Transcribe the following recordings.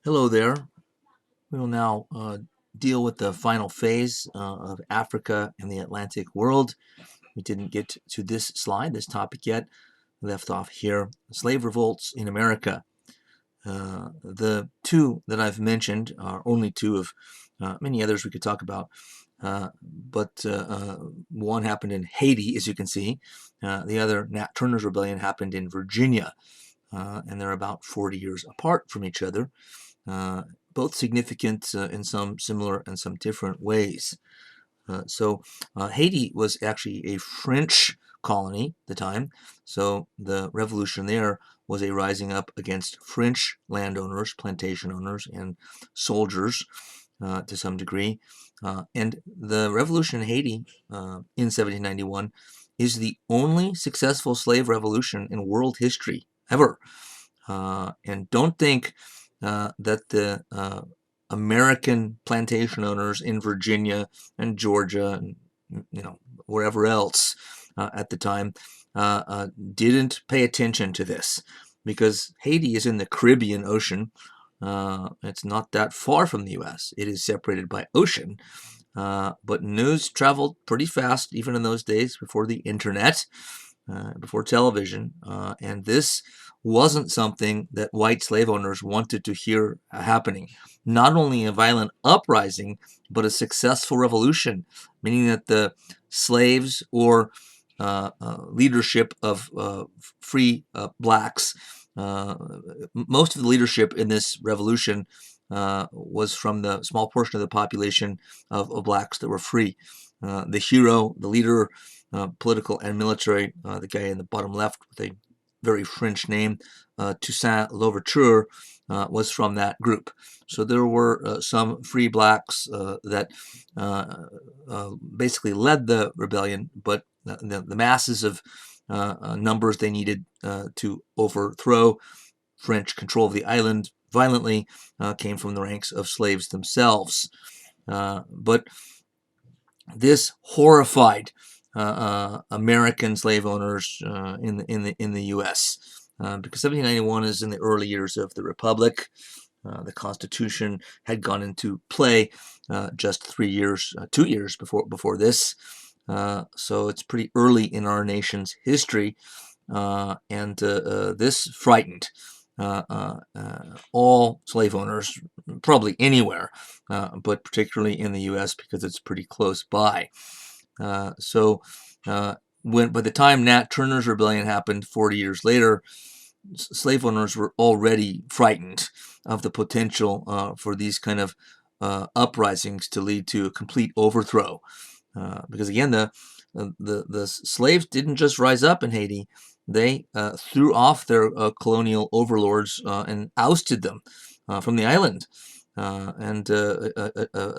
Hello there. We will now deal with the final phase of Africa and the Atlantic world. We didn't get to this topic yet. We left off here. Slave revolts in America. The two that I've mentioned are only two of many others we could talk about. But one happened in Haiti, as you can see. The other, Nat Turners Rebellion, happened in Virginia. And they're about 40 years apart from each other. Uh, both significant in some similar and some different ways. Haiti was actually a French colony at the time, so the revolution there was a rising up against French landowners, plantation owners, and soldiers to some degree. And the revolution in Haiti in 1791 is the only successful slave revolution in world history ever. And don't think that the American plantation owners in Virginia and Georgia and wherever else at the time didn't pay attention to this, because Haiti is in the Caribbean Ocean. It's not that far from the U.S. It is separated by ocean, but news traveled pretty fast even in those days before the internet, before television, and this wasn't something that white slave owners wanted to hear happening. Not only a violent uprising, but a successful revolution, meaning that the slaves or leadership of free blacks, most of the leadership in this revolution was from the small portion of the population of blacks that were free. The hero, the leader, political and military, the guy in the bottom left with a very French name, Toussaint Louverture, was from that group. So there were some free blacks that basically led the rebellion, but the masses of numbers they needed to overthrow French control of the island violently came from the ranks of slaves themselves. But this horrified American slave owners in the U.S. Because 1791 is in the early years of the Republic. The Constitution had gone into play just 2 years before this. So it's pretty early in our nation's history, and this frightened all slave owners, probably anywhere, but particularly in the U.S. because it's pretty close by. By the time Nat Turner's Rebellion happened 40 years later, slave owners were already frightened of the potential for these kind of uprisings to lead to a complete overthrow. Because again, the slaves didn't just rise up in Haiti; they threw off their colonial overlords and ousted them from the island, and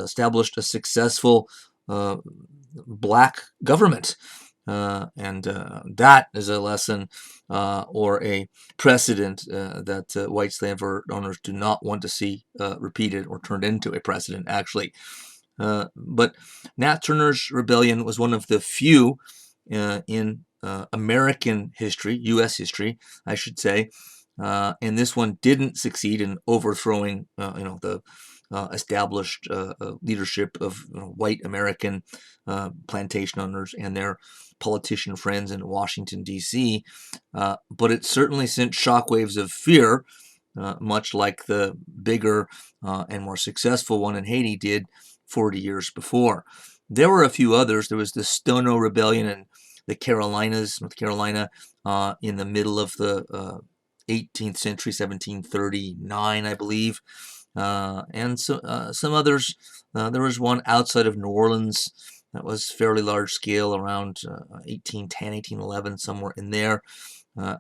established a successful black government. That is a lesson or a precedent that white slave owners do not want to see repeated or turned into a precedent, actually. But Nat Turner's Rebellion was one of the few in American history, U.S. history, I should say, and this one didn't succeed in overthrowing, the established leadership of white American plantation owners and their politician friends in Washington, D.C., but it certainly sent shockwaves of fear, much like the bigger and more successful one in Haiti did 40 years before. There were a few others. There was the Stono Rebellion in the Carolinas, North Carolina, in the middle of the 18th century, 1739, I believe. And some others. There was one outside of New Orleans that was fairly large scale, around 1810, 1811, somewhere in there.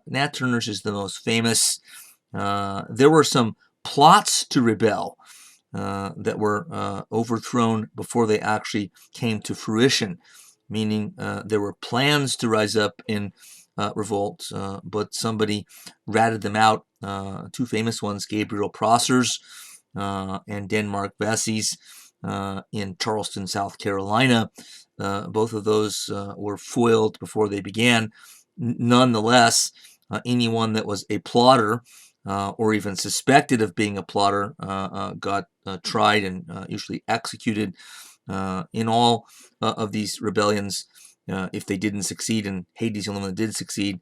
Nat Turner's is the most famous. There were some plots to rebel that were overthrown before they actually came to fruition, meaning there were plans to rise up in revolt, but somebody ratted them out. Two famous ones, Gabriel Prosser's and Denmark Vesey's in Charleston, South Carolina. Both of those were foiled before they began. Nonetheless, anyone that was a plotter or even suspected of being a plotter got tried and usually executed. In all of these rebellions, if they didn't succeed, and Haiti's the only one that did succeed,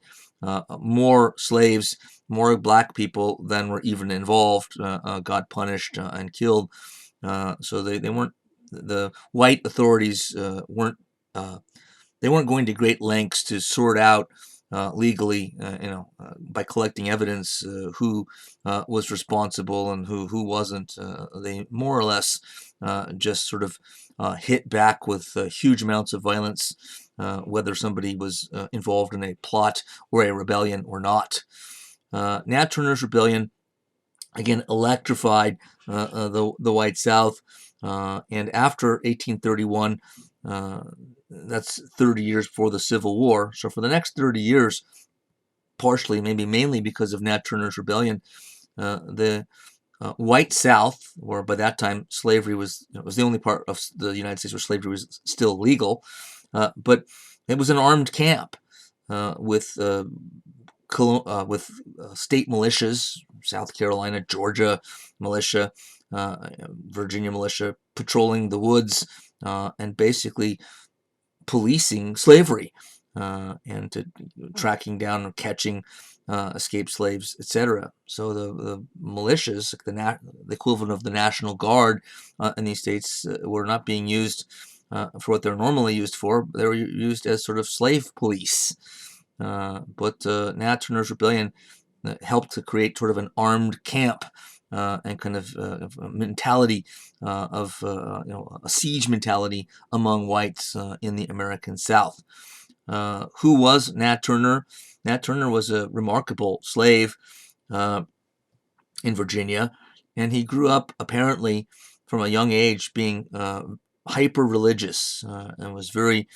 more slaves, more black people than were even involved got punished and killed. So they weren't, the white authorities weren't they weren't going to great lengths to sort out legally, by collecting evidence, who was responsible and who wasn't. They more or less just sort of hit back with huge amounts of violence, whether somebody was involved in a plot or a rebellion or not. Nat Turner's Rebellion again electrified the white South, and after 1831, that's 30 years before the Civil War. So for the next 30 years, partially, maybe mainly because of Nat Turner's Rebellion, the white South, where by that time slavery was the only part of the United States where slavery was still legal, but it was an armed camp with state militias, South Carolina, Georgia militia, Virginia militia, patrolling the woods and basically policing slavery and tracking down or catching escaped slaves, etc. So the militias, the equivalent of the National Guard in these states, were not being used for what they're normally used for. They were used as sort of slave police. But Nat Turner's Rebellion helped to create sort of an armed camp and kind of a mentality of a siege mentality among whites in the American South. Who was Nat Turner? Nat Turner was a remarkable slave in Virginia, and he grew up apparently from a young age being hyper religious and was very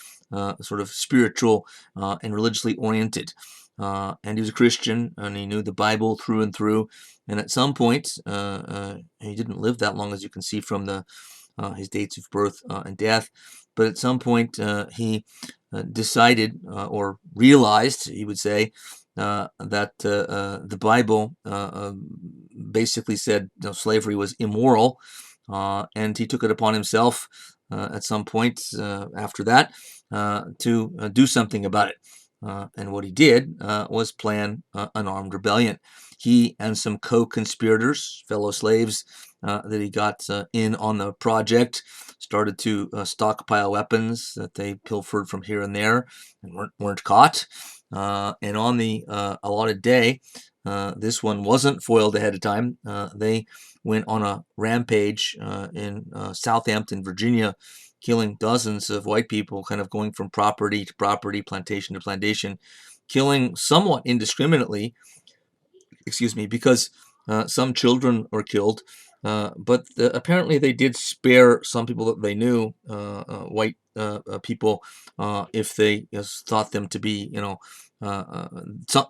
sort of spiritual and religiously oriented. And he was a Christian, and he knew the Bible through and through. And at some point, he didn't live that long, as you can see from his dates of birth and death. But at some point, he decided or realized, he would say, that the Bible basically said slavery was immoral, and he took it upon himself at some point after that to do something about it. And what he did was plan an armed rebellion. He and some co-conspirators, fellow slaves that he got in on the project, started to stockpile weapons that they pilfered from here and there and weren't caught. And on the allotted day, this one wasn't foiled ahead of time. They went on a rampage in Southampton, Virginia, killing dozens of white people, kind of going from property to property, plantation to plantation, killing somewhat indiscriminately, because some children were killed. But apparently they did spare some people that they knew, white people, if they thought them to be,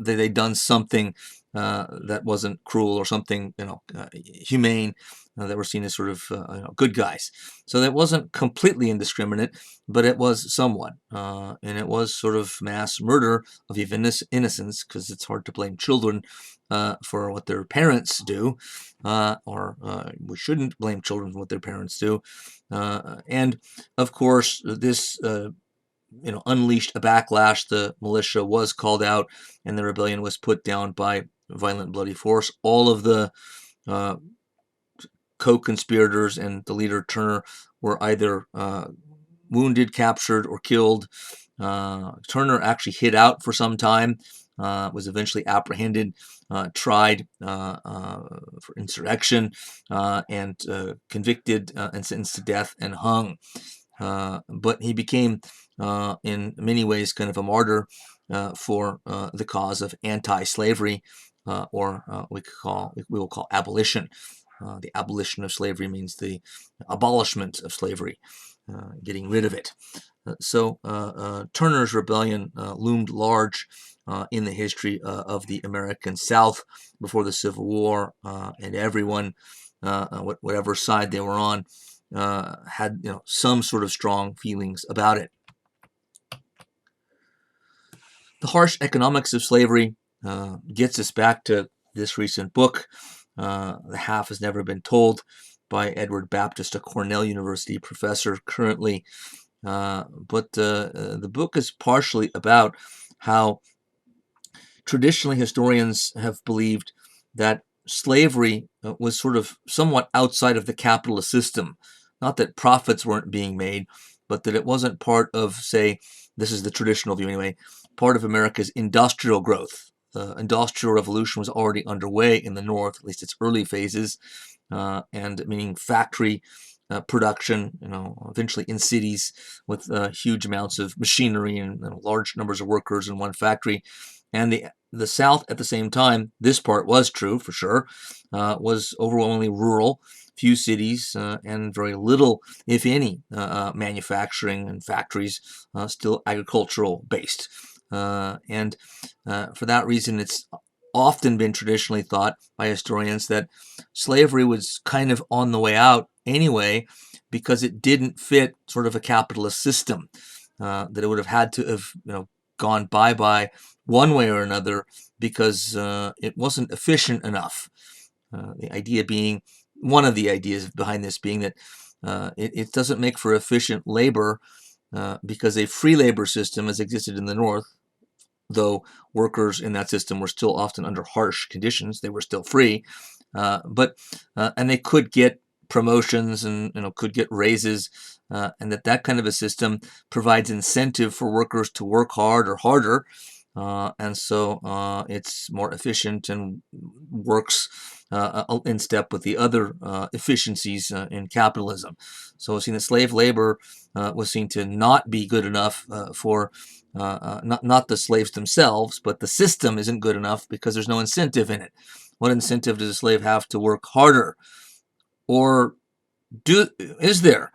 they'd done something that wasn't cruel or something, humane. That were seen as sort of good guys. So that wasn't completely indiscriminate, but it was somewhat. And it was sort of mass murder of even innocence, because it's hard to blame children for what their parents do, or we shouldn't blame children for what their parents do. And of course, this unleashed a backlash. The militia was called out, and the rebellion was put down by violent, bloody force. All of the co-conspirators and the leader Turner were either wounded, captured, or killed. Turner actually hid out for some time, was eventually apprehended, tried for insurrection, and convicted and sentenced to death and hung. But he became, in many ways, kind of a martyr for the cause of anti-slavery, or we will call abolition. The abolition of slavery means the abolishment of slavery, getting rid of it. So Turner's Rebellion loomed large in the history of the American South before the Civil War, and everyone, whatever side they were on, had some sort of strong feelings about it. The harsh economics of slavery gets us back to this recent book, The Half Has Never Been Told, by Edward Baptist, a Cornell University professor currently. But the book is partially about how traditionally historians have believed that slavery was sort of somewhat outside of the capitalist system. Not that profits weren't being made, but that it wasn't part of, say, this is the traditional view anyway, part of America's industrial growth. The industrial revolution was already underway in the North, at least its early phases, and meaning factory production, eventually in cities with huge amounts of machinery and large numbers of workers in one factory. And the South, at the same time, this part was true for sure, was overwhelmingly rural, few cities, and very little, if any, manufacturing and factories, still agricultural based. And for that reason, it's often been traditionally thought by historians that slavery was kind of on the way out anyway, because it didn't fit sort of a capitalist system, that it would have had to have gone bye-bye one way or another because it wasn't efficient enough. The idea being, one of the ideas behind this being that it doesn't make for efficient labor because a free labor system has existed in the North, though workers in that system were still often under harsh conditions. They were still free, and they could get promotions and could get raises, and that kind of a system provides incentive for workers to work hard or harder, and so it's more efficient and works in step with the other efficiencies in capitalism. So we've seen that slave labor was seen to not be good enough for not the slaves themselves, but the system isn't good enough because there's no incentive in it. What incentive does a slave have to work harder? Or is there?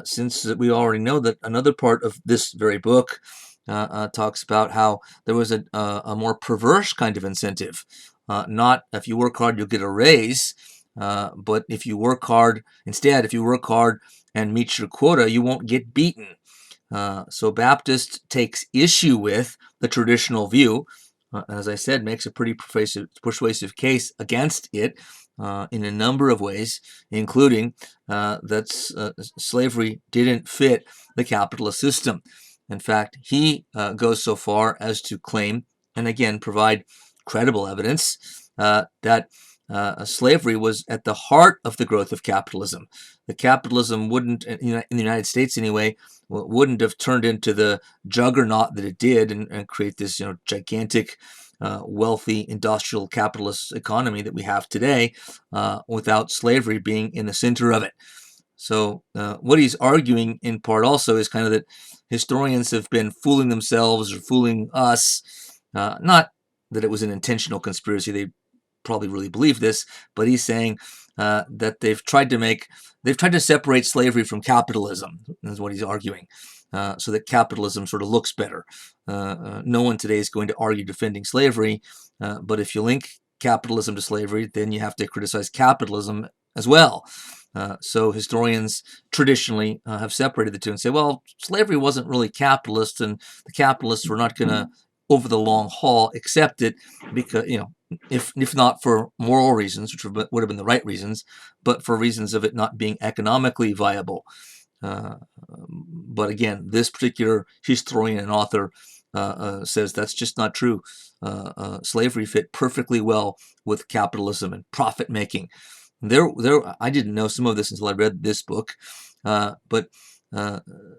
Since we already know that another part of this very book talks about how there was a more perverse kind of incentive. Not if you work hard, you'll get a raise, but if you work hard, instead, if you work hard and meet your quota, you won't get beaten. So Baptist takes issue with the traditional view, and as I said, makes a pretty persuasive case against it in a number of ways, including that slavery didn't fit the capitalist system. In fact, he goes so far as to claim, and again provide credible evidence, that slavery was at the heart of the growth of capitalism. The capitalism wouldn't, in the United States anyway, wouldn't have turned into the juggernaut that it did and create this gigantic wealthy industrial capitalist economy that we have today without slavery being in the center of it. So what he's arguing in part also is kind of that historians have been fooling themselves or fooling us, not that it was an intentional conspiracy. They probably really believe this, but he's saying that they've tried to separate slavery from capitalism, is what he's arguing, so that capitalism sort of looks better. No one today is going to argue defending slavery, but if you link capitalism to slavery, then you have to criticize capitalism as well. So historians traditionally have separated the two and say, well, slavery wasn't really capitalist, and the capitalists were not going to, over the long haul, accept it because, if not for moral reasons, which would have been the right reasons, but for reasons of it not being economically viable. But again, this particular historian and author says that's just not true. Slavery fit perfectly well with capitalism and profit making. I didn't know some of this until I read this book, but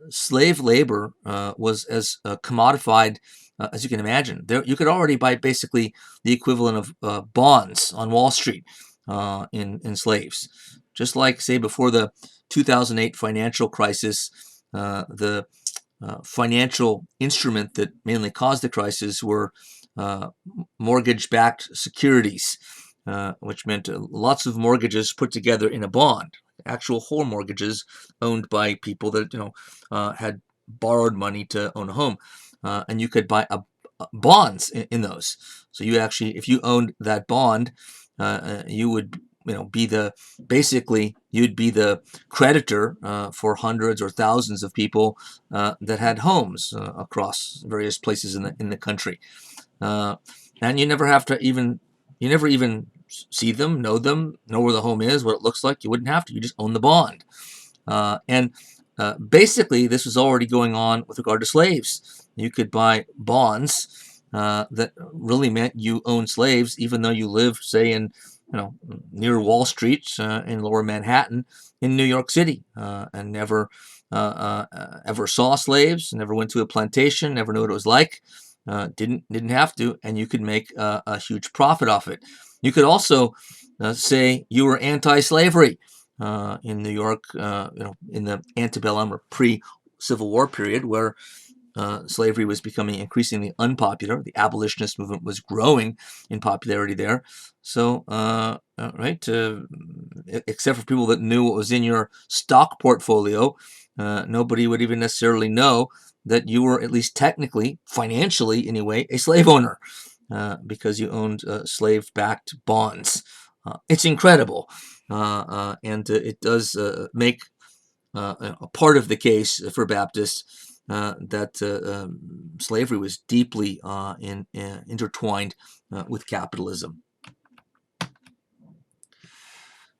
slave labor was as commodified as you can imagine. You could already buy basically the equivalent of bonds on Wall Street in slaves. Just like, say, before the 2008 financial crisis, the financial instrument that mainly caused the crisis were mortgage-backed securities, which meant lots of mortgages put together in a bond, actual whole mortgages owned by people that had borrowed money to own a home, and you could buy bonds in those. So you actually, if you owned that bond, you would you'd be the creditor for hundreds or thousands of people that had homes across various places in the country, and you never have to even You never even see them, know where the home is, what it looks like. You wouldn't have to. You just own the bond. And basically, this was already going on with regard to slaves. You could buy bonds that really meant you owned slaves, even though you lived, say, in near Wall Street in Lower Manhattan in New York City, and never ever saw slaves, never went to a plantation, never knew what it was like. Didn't have to, and you could make a huge profit off it. You could also say you were anti-slavery in New York, in the antebellum or pre-Civil War period, where slavery was becoming increasingly unpopular. The abolitionist movement was growing in popularity there. So, except for people that knew what was in your stock portfolio, nobody would even necessarily know that you were, at least technically, financially anyway, a slave owner, because you owned slave-backed bonds. It's incredible, and it does make a part of the case for Baptists that slavery was deeply intertwined with capitalism.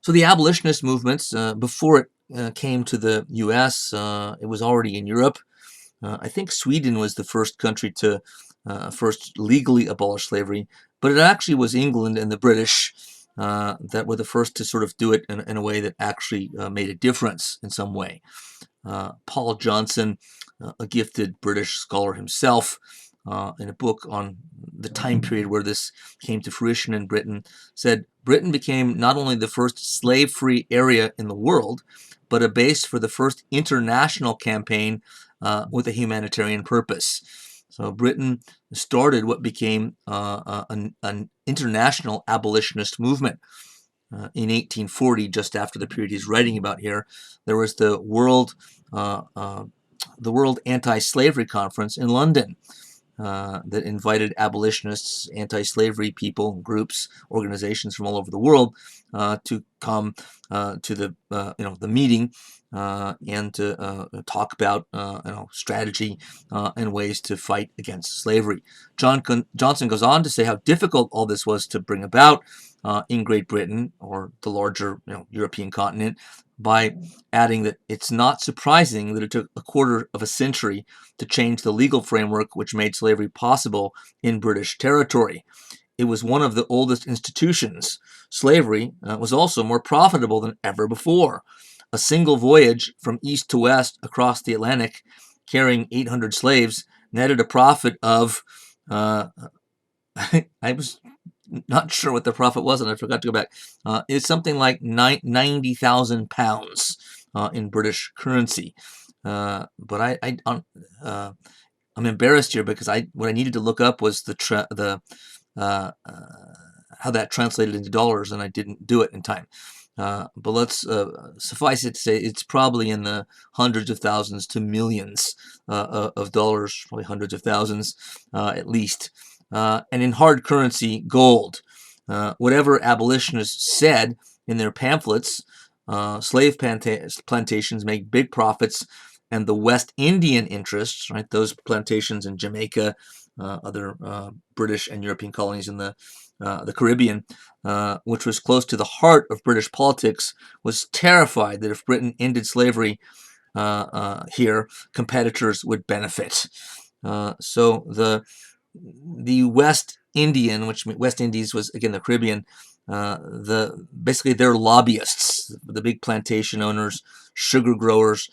So the abolitionist movements, before it came to the U.S., it was already in Europe. I think Sweden was the first country to first legally abolish slavery, but it actually was England and the British that were the first to sort of do it in a way that actually made a difference in some way. Paul Johnson, a gifted British scholar himself, in a book on the time period where this came to fruition in Britain, said Britain became not only the first slave-free area in the world, but a base for the first international campaign with a humanitarian purpose. So Britain started what became an international abolitionist movement. In 1840, just after the period he's writing about here, there was the World Anti-Slavery Conference in London that invited abolitionists, anti-slavery people, groups, organizations from all over the world to come to the meeting and to talk about strategy and ways to fight against slavery. Johnson goes on to say how difficult all this was to bring about in Great Britain, or the larger European continent, by adding that it's not surprising that it took a quarter of a century to change the legal framework which made slavery possible in British territory. It was one of the oldest institutions. Slavery was also more profitable than ever before. A single voyage from east to west across the Atlantic, carrying 800 slaves, netted a profit of, I was not sure what the profit was, and I forgot to go back. It's something like 90,000 pounds in British currency. But I'm embarrassed here because what I needed to look up was how that translated into dollars, and I didn't do it in time. But let's suffice it to say it's probably in the hundreds of thousands to millions of dollars, probably hundreds of thousands at least. And in hard currency, gold. Whatever abolitionists said in their pamphlets, slave plantations make big profits, and the West Indian interests, right, those plantations in Jamaica, other British and European colonies in the Caribbean, which was close to the heart of British politics, was terrified that if Britain ended slavery here, competitors would benefit. So the West Indian, which West Indies was again the Caribbean, basically they're lobbyists, the big plantation owners, sugar growers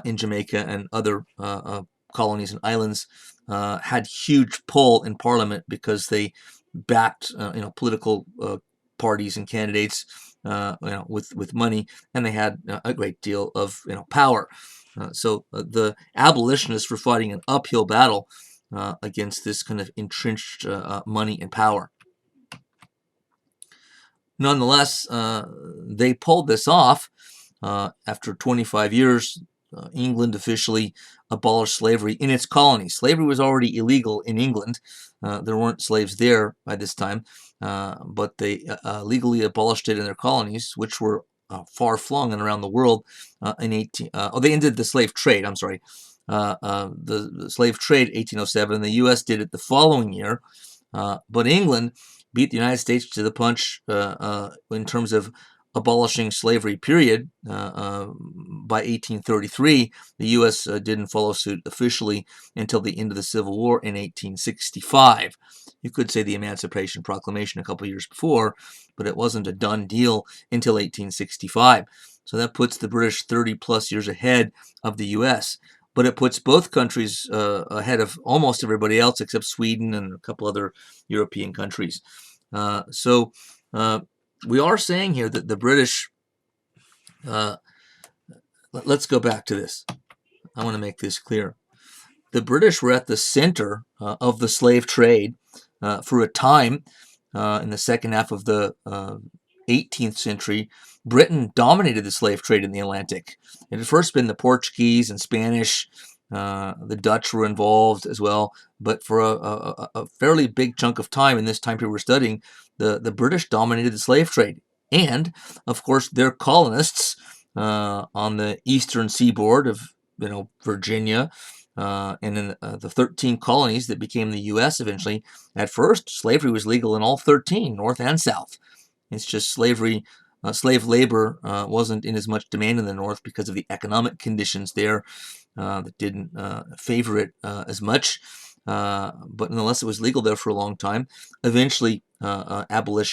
in Jamaica and other colonies and islands, had huge pull in Parliament because they backed political parties and candidates with money, and they had a great deal of power. So the abolitionists were fighting an uphill battle against this kind of entrenched money and power. Nonetheless, they pulled this off. After 25 years, England officially abolished slavery in its colonies. Slavery was already illegal in England. There weren't slaves there by this time, but they legally abolished it in their colonies, which were far-flung and around the world. They ended the slave trade. I'm sorry. The slave trade, 1807. The U.S. did it the following year, but England beat the United States to the punch in terms of abolishing slavery, period. By 1833, the U.S. Didn't follow suit officially until the end of the Civil War in 1865. You could say the Emancipation Proclamation a couple years before, but it wasn't a done deal until 1865. So that puts the British 30 plus years ahead of the U.S., but it puts both countries ahead of almost everybody else except Sweden and a couple other European countries. So we are saying here that the British, let's go back to this. I want to make this clear. The British were at the center of the slave trade for a time in the second half of the 18th century. Britain dominated the slave trade in the Atlantic. It had first been the Portuguese and Spanish. The Dutch were involved as well. But for a fairly big chunk of time in this time period we're studying, the British dominated the slave trade. And, of course, their colonists on the eastern seaboard of Virginia, and in the 13 colonies that became the U.S. eventually. At first, slavery was legal in all 13, North and South. It's just slave labor wasn't in as much demand in the North because of the economic conditions there that didn't favor it as much. But nonetheless, it was legal there for a long time. Eventually, abolished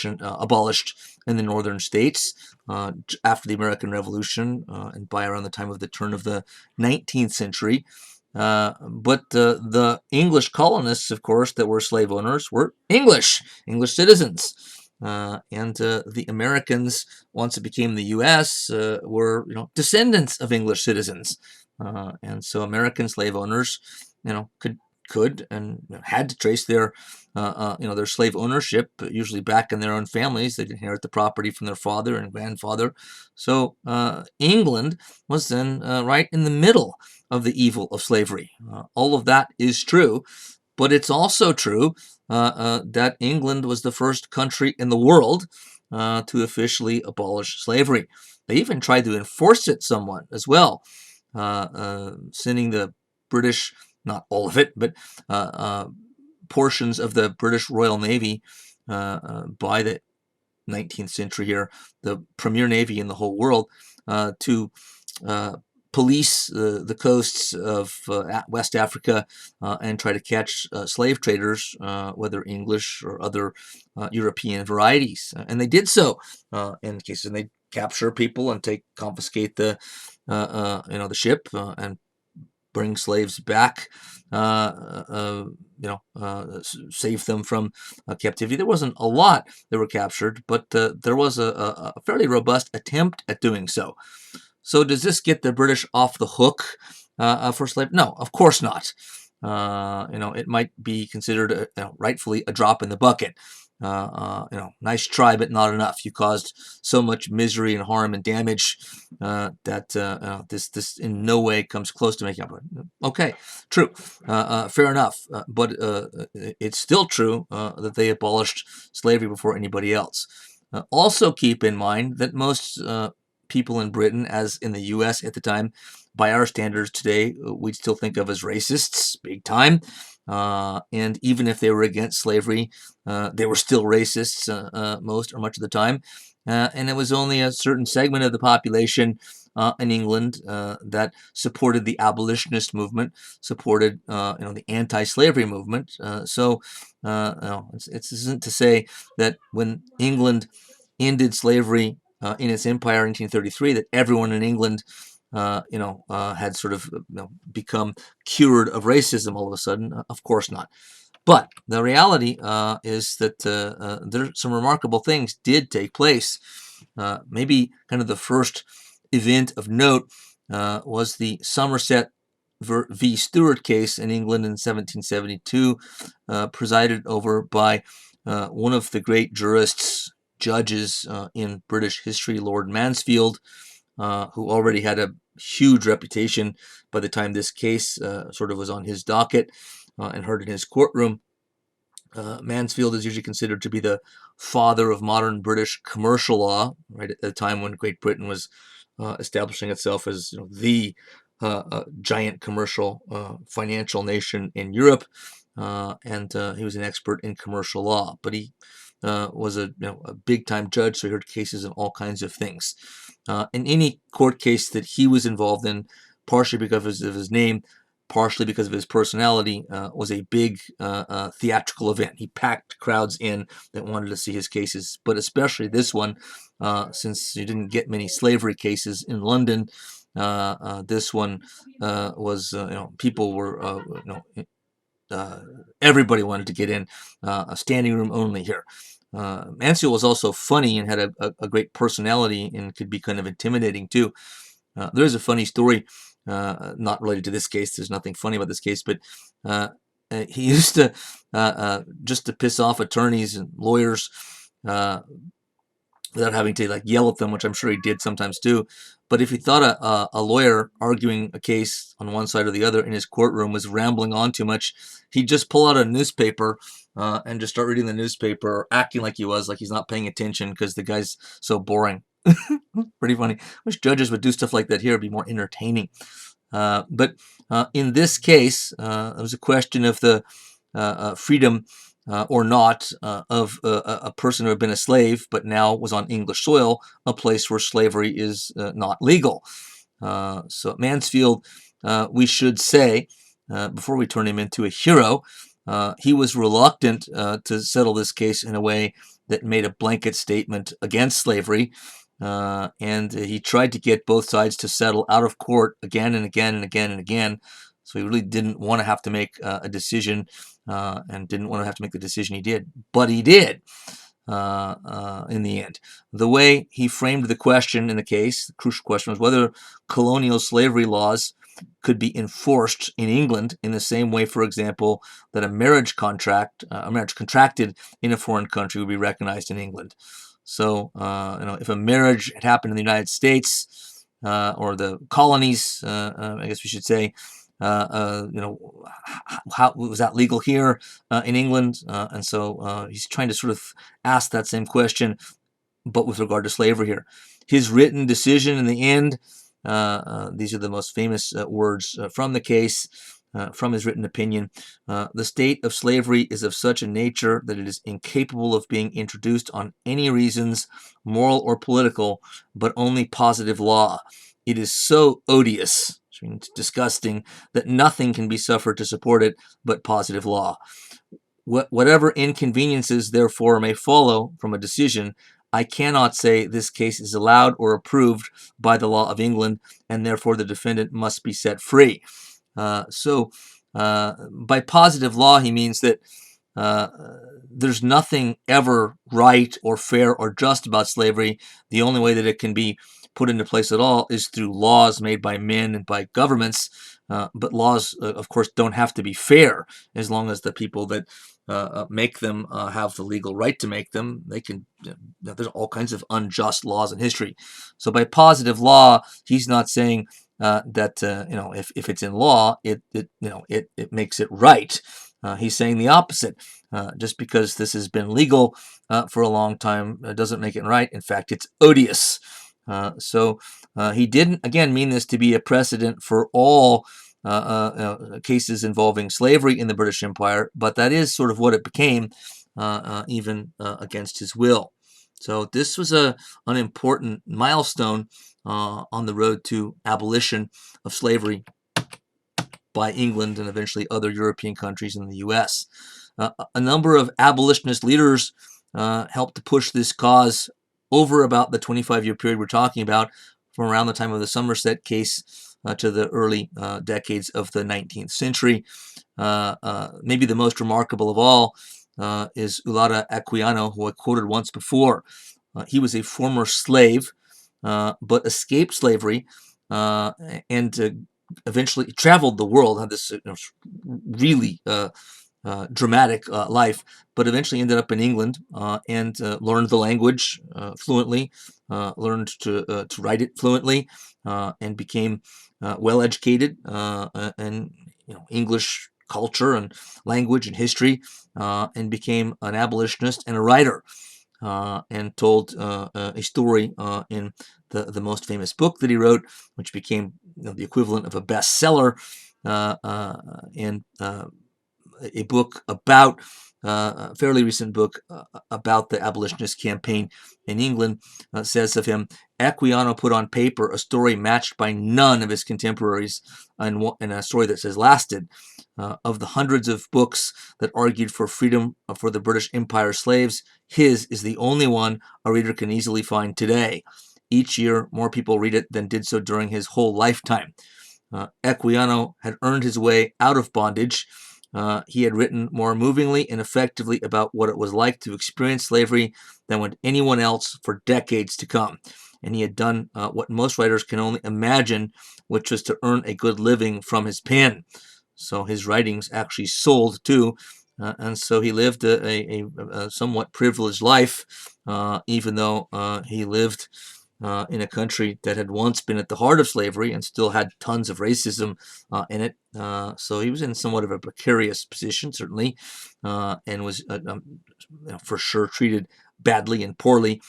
in the northern states after the American Revolution and by around the time of the turn of the 19th century. But the English colonists, of course, that were slave owners were English citizens. And the Americans, once it became the U.S., were descendants of English citizens. And so American slave owners, could and had to trace their slave ownership usually back in their own families. They'd inherit the property from their father and grandfather. So England was then right in the middle of the evil of slavery. All of that is true, but it's also true that England was the first country in the world to officially abolish slavery. They even tried to enforce it somewhat as well, sending the British, not all of it, but portions of the British Royal Navy by the 19th century here, the premier navy in the whole world, to police the coasts of West Africa and try to catch slave traders, whether English or other European varieties. And they did so in cases, and they capture people and confiscate the ship and bring slaves back, save them from captivity. There wasn't a lot that were captured, but there was a fairly robust attempt at doing so. So does this get the British off the hook for slavery? No, of course not. It might be considered rightfully a drop in the bucket. Nice try, but not enough. You caused so much misery and harm and damage that this in no way comes close to making up. Okay, true, fair enough. But it's still true that they abolished slavery before anybody else. Also, keep in mind that most people in Britain, as in the U.S. at the time, by our standards today, we'd still think of as racists, big time. And even if they were against slavery, they were still racists most or much of the time. And it was only a certain segment of the population in England that supported the abolitionist movement, supported the anti-slavery movement. So it isn't to say that when England ended slavery in its empire in 1833, that everyone in England had sort of become cured of racism all of a sudden. Of course not. But the reality is that some remarkable things did take place. Maybe kind of the first event of note was the Somerset v. Stewart case in England in 1772, presided over by one of the great judges in British history, Lord Mansfield, who already had a huge reputation by the time this case sort of was on his docket and heard in his courtroom. Mansfield is usually considered to be the father of modern British commercial law, right at the time when Great Britain was establishing itself as the giant commercial financial nation in Europe, and he was an expert in commercial law. But he was a big-time judge, so he heard cases in all kinds of things. In any court case that he was involved in, partially because of his name, partially because of his personality, was a big theatrical event. He packed crowds in that wanted to see his cases, but especially this one, since you didn't get many slavery cases in London. This one was, people were, everybody wanted to get in, a standing room only here. Mansfield was also funny and had a great personality and could be kind of intimidating too. There's a funny story, not related to this case. There's nothing funny about this case, but he used to, just to piss off attorneys and lawyers, without having to like yell at them, which I'm sure he did sometimes too. But if he thought a lawyer arguing a case on one side or the other in his courtroom was rambling on too much, he'd just pull out a newspaper and just start reading the newspaper, acting like like he's not paying attention because the guy's so boring. Pretty funny. Wish judges would do stuff like that here. It'd be more entertaining. But in this case, it was a question of the freedom or not of a person who had been a slave but now was on English soil, a place where slavery is not legal. So at Mansfield, we should say, before we turn him into a hero, he was reluctant to settle this case in a way that made a blanket statement against slavery. And he tried to get both sides to settle out of court again and again and again and again. So he really didn't want to have to make a decision and didn't want to have to make the decision he did. But he did in the end. The way he framed the question in the case, the crucial question, was whether colonial slavery laws could be enforced in England in the same way, for example, that a marriage contracted in a foreign country would be recognized in England. So, if a marriage had happened in the United States or the colonies, I guess we should say, how was that legal here in England? And so he's trying to sort of ask that same question, but with regard to slavery here. His written decision in the end, these are the most famous words from the case, from his written opinion. The state of slavery is of such a nature that it is incapable of being introduced on any reasons, moral or political, but only positive law. It is so odious, which means disgusting, that nothing can be suffered to support it but positive law. Whatever inconveniences, therefore, may follow from a decision, I cannot say this case is allowed or approved by the law of England, and therefore the defendant must be set free. So by positive law, he means that there's nothing ever right or fair or just about slavery. The only way that it can be put into place at all is through laws made by men and by governments. But laws, of course, don't have to be fair as long as the people that make them have the legal right to make them. They can. There's all kinds of unjust laws in history. So by positive law, he's not saying that if it's in law, it makes it right. He's saying the opposite. Just because this has been legal for a long time doesn't make it right. In fact, it's odious. So he didn't, again, mean this to be a precedent for all cases involving slavery in the British Empire, but that is sort of what it became, even against his will. So this was an important milestone on the road to abolition of slavery by England and eventually other European countries in the U.S. A number of abolitionist leaders helped to push this cause over about the 25-year period we're talking about, from around the time of the Somerset case to the early decades of the 19th century. Maybe the most remarkable of all is Ulada Equiano, who I quoted once before. He was a former slave, but escaped slavery and eventually traveled the world, had this really dramatic life, but eventually ended up in England and learned the language fluently, learned to write it fluently, and became well educated in English culture and language and history, and became an abolitionist and a writer, and told a story in the most famous book that he wrote, which became the equivalent of a bestseller, and a book about a fairly recent book about the abolitionist campaign in England says of him, Equiano put on paper a story matched by none of his contemporaries, and a story that says lasted. Of the hundreds of books that argued for freedom for the British Empire slaves, his is the only one a reader can easily find today. Each year, more people read it than did so during his whole lifetime. Equiano had earned his way out of bondage. He had written more movingly and effectively about what it was like to experience slavery than would anyone else for decades to come. And he had done what most writers can only imagine, which was to earn a good living from his pen. So his writings actually sold too. And so he lived a somewhat privileged life, even though he lived in a country that had once been at the heart of slavery and still had tons of racism in it. So he was in somewhat of a precarious position, certainly, and was for sure treated badly and poorly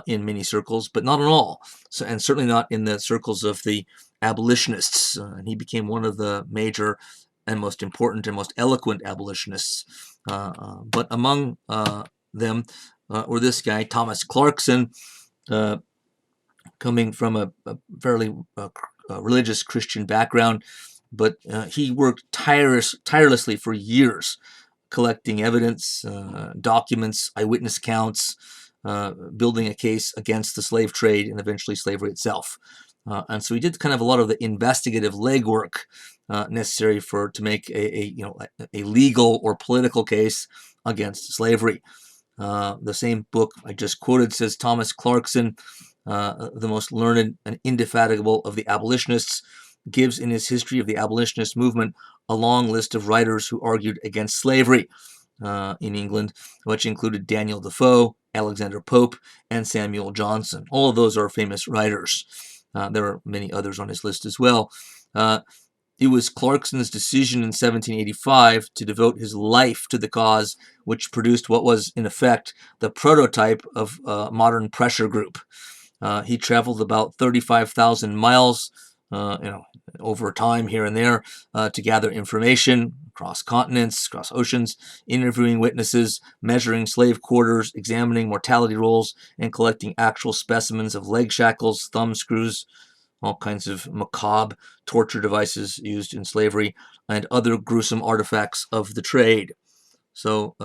in many circles, but not in all. So, and certainly not in the circles of the abolitionists. And he became one of the major and most important and most eloquent abolitionists. But among them were this guy, Thomas Clarkson, coming from a fairly religious Christian background, but he worked tirelessly for years, collecting evidence, documents, eyewitness accounts, building a case against the slave trade and eventually slavery itself. And so he did kind of a lot of the investigative legwork necessary to make a legal or political case against slavery. The same book I just quoted says Thomas Clarkson, the most learned and indefatigable of the abolitionists, gives in his history of the abolitionist movement a long list of writers who argued against slavery in England, which included Daniel Defoe, Alexander Pope, and Samuel Johnson. All of those are famous writers. There are many others on his list as well. It was Clarkson's decision in 1785 to devote his life to the cause, which produced what was, in effect, the prototype of a modern pressure group. He traveled about 35,000 miles, over time here and there, to gather information across continents, across oceans, interviewing witnesses, measuring slave quarters, examining mortality rolls, and collecting actual specimens of leg shackles, thumb screws, all kinds of macabre torture devices used in slavery, and other gruesome artifacts of the trade. So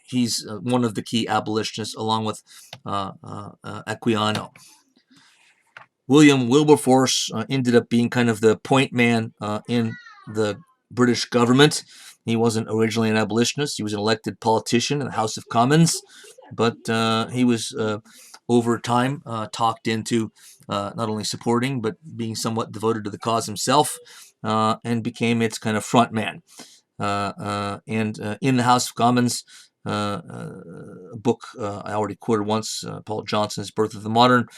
he's one of the key abolitionists, along with Equiano. William Wilberforce ended up being kind of the point man in the British government. He wasn't originally an abolitionist. He was an elected politician in the House of Commons, but he was over time talked into not only supporting but being somewhat devoted to the cause himself, and became its kind of front man. And in the House of Commons, a book I already quoted once, Paul Johnson's Birth of the Modern,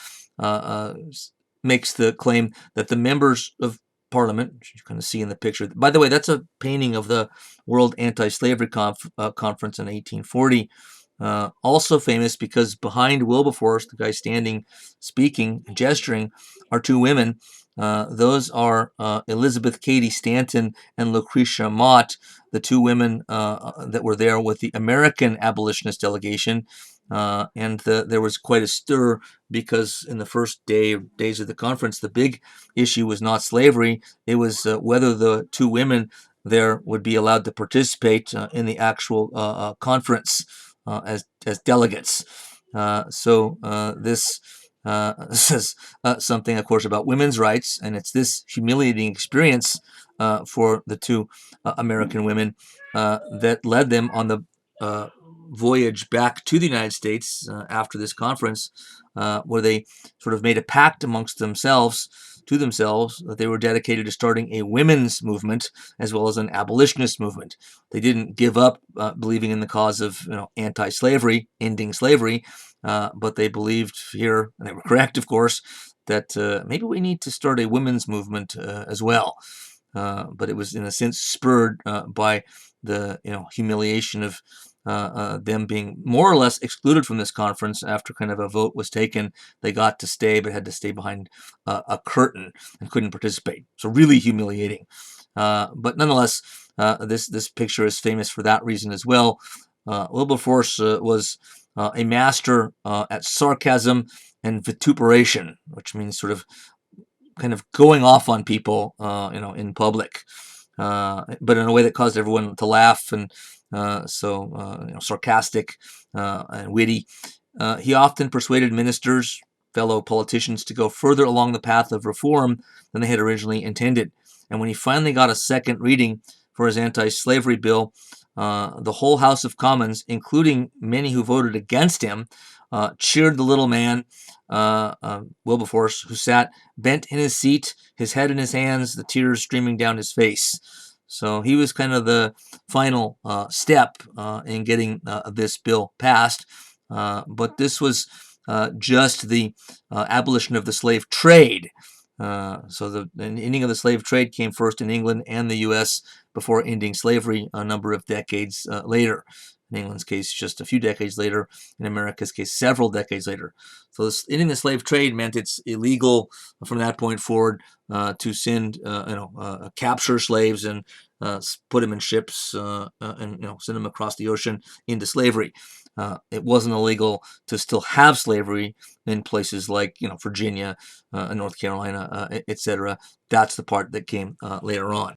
makes the claim that the members of Parliament, which you kind of see in the picture. By the way, that's a painting of the World Anti-Slavery Conference in 1840. Also famous because behind Wilberforce, the guy standing, speaking, gesturing, are two women. Those are Elizabeth Cady Stanton and Lucretia Mott, the two women that were there with the American abolitionist delegation. And there was quite a stir because in the first days of the conference, the big issue was not slavery. It was whether the two women there would be allowed to participate in the actual conference as delegates. So this says something, of course, about women's rights, and it's this humiliating experience for the two American women that led them on the voyage back to the United States after this conference, where they sort of made a pact amongst themselves that they were dedicated to starting a women's movement as well as an abolitionist movement. They didn't give up believing in the cause of anti-slavery, ending slavery, but they believed here, and they were correct, of course, that maybe we need to start a women's movement as well. But it was in a sense spurred by the humiliation of them being more or less excluded from this conference after kind of a vote was taken. They got to stay, but had to stay behind a curtain and couldn't participate. So really humiliating. But nonetheless, This picture is famous for that reason as well. Wilberforce was a master at sarcasm and vituperation, which means sort of kind of going off on people, in public, but in a way that caused everyone to laugh, and sarcastic and witty. He often persuaded ministers, fellow politicians, to go further along the path of reform than they had originally intended. And when he finally got a second reading for his anti-slavery bill, the whole House of Commons, including many who voted against him, cheered the little man, Wilberforce, who sat bent in his seat, his head in his hands, the tears streaming down his face. So he was kind of the final step in getting this bill passed. But this was just the abolition of the slave trade. So the ending of the slave trade came first in England and the U.S. before ending slavery a number of decades later. In England's case, just a few decades later. In America's case, several decades later. So ending the slave trade meant it's illegal from that point forward to send, capture slaves and put them in ships and send them across the ocean into slavery. It wasn't illegal to still have slavery in places like Virginia, North Carolina, etc. That's the part that came later on.